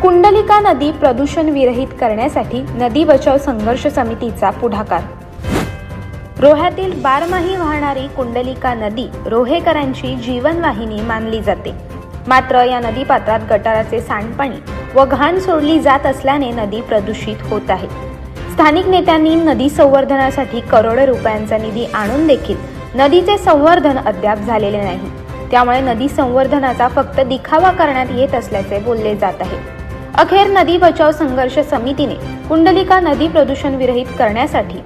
कुंडलिका नदी प्रदूषण विरहित करण्यासाठी नदी बचाव संघर्ष समितीचा पुढाकार। रोह्यातील बारमाही वाहणारी कुंडलिका नदी रोहेकरांची जीवनवाहिनी मानली जाते। मात्र या नदीपात्रात गटाराचे सांडपाणी व घाण सोडली जात असल्याने नदी प्रदूषित होत आहे। स्थानिक नेत्यांनी नदी संवर्धनासाठी करोडो रुपयांचा निधी आणून देखील नदीचे संवर्धन अद्याप झालेले नाही। त्यामुळे नदी संवर्धनाचा फक्त दिखावा करण्यात येत असल्याचे बोलले जात आहे। अखेर नदी बचाव संघर्ष समितीने कुंडलिका नदी प्रदूषण विरहित करण्यासाठी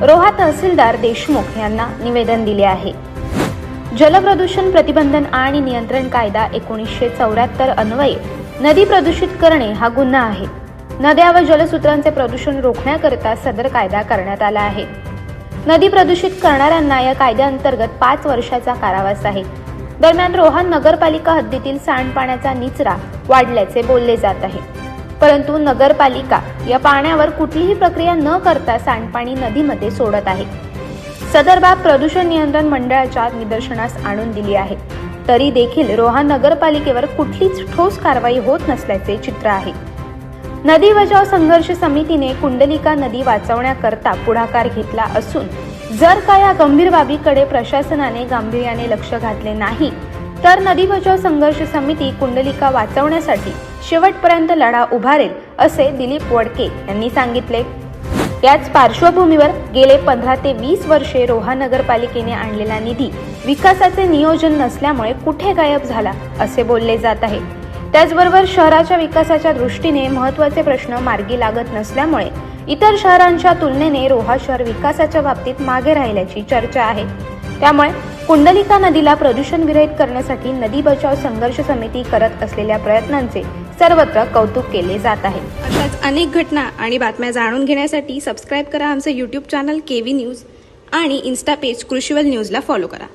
रोहा तहसीलदार देशमुख यांना निवेदन दिले आहे। जलप्रदूषण प्रतिबंधन आणि नियंत्रण कायदा 1974 अन्वये नदी प्रदूषित करणे हा गुन्हा आहे। नद्या व जलसूत्रांचे प्रदूषण रोखण्याकरिता सदर कायदा करण्यात आला आहे। नदी प्रदूषित करणाऱ्यांना या कायद्याअंतर्गत 5 वर्षाचा कारावास आहे। दरम्यान रोहा नगरपालिका हद्दीतील सांडपाण्याचा निचरा वाढल्याचे बोलले जात आहे, परंतु नगरपालिका या पाण्यावर कुठलीही प्रक्रिया न करता सांडपाणी नदीमध्ये सोडत आहे। सदर बाब प्रदूषण नियंत्रण मंडळाच्या निदर्शनास आणून दिली आहे, तरी देखील रोहा नगरपालिकेवर कुठलीच ठोस कारवाई होत नसल्याचे चित्र आहे। नदी बचाव संघर्ष समितीने कुंडलिका नदी वाचवण्याकरता पुढाकार घेतला असून जर का या गंभीर बाबीकडे प्रशासनाने गांभीर्याने लक्ष घातले नाही तर नदी बचाव संघर्ष समिती कुंडलिका वाचवण्यासाठी शेवटपर्यंत लढा उभारेल, असे दिलीप वडके यांनी सांगितले। याच पार्श्वभूमीवर गेले 15 ते 20 वर्षे रोहा नगरपालिकेने आणलेला निधी विकासाचे नियोजन नसल्यामुळे कुठे गायब झाला असे बोलले जात आहे। त्याचबरोबर शहराच्या विकासाच्या दृष्टीने महत्त्वाचे प्रश्न मार्गी लागत नसल्यामुळे इतर शहरांच्या तुलनेने रोहा शहर विकासाच्या बाबतीत मागे राहिल्याची चर्चा आहे। त्यामुळे कुंडलिका नदीला प्रदूषण विरहित करण्यासाठी नदी बचाव संघर्ष समिती करत असलेल्या प्रयत्नांचे सर्वत्र कौतुक केले जात आहे। अशाच अनेक घटना आणि बातम्या जाणून घेण्यासाठी सबस्क्राइब करा आमचे YouTube चॅनल केवी न्यूज आणि इन्स्टा पेज कृषीवल न्यूजला फॉलो करा।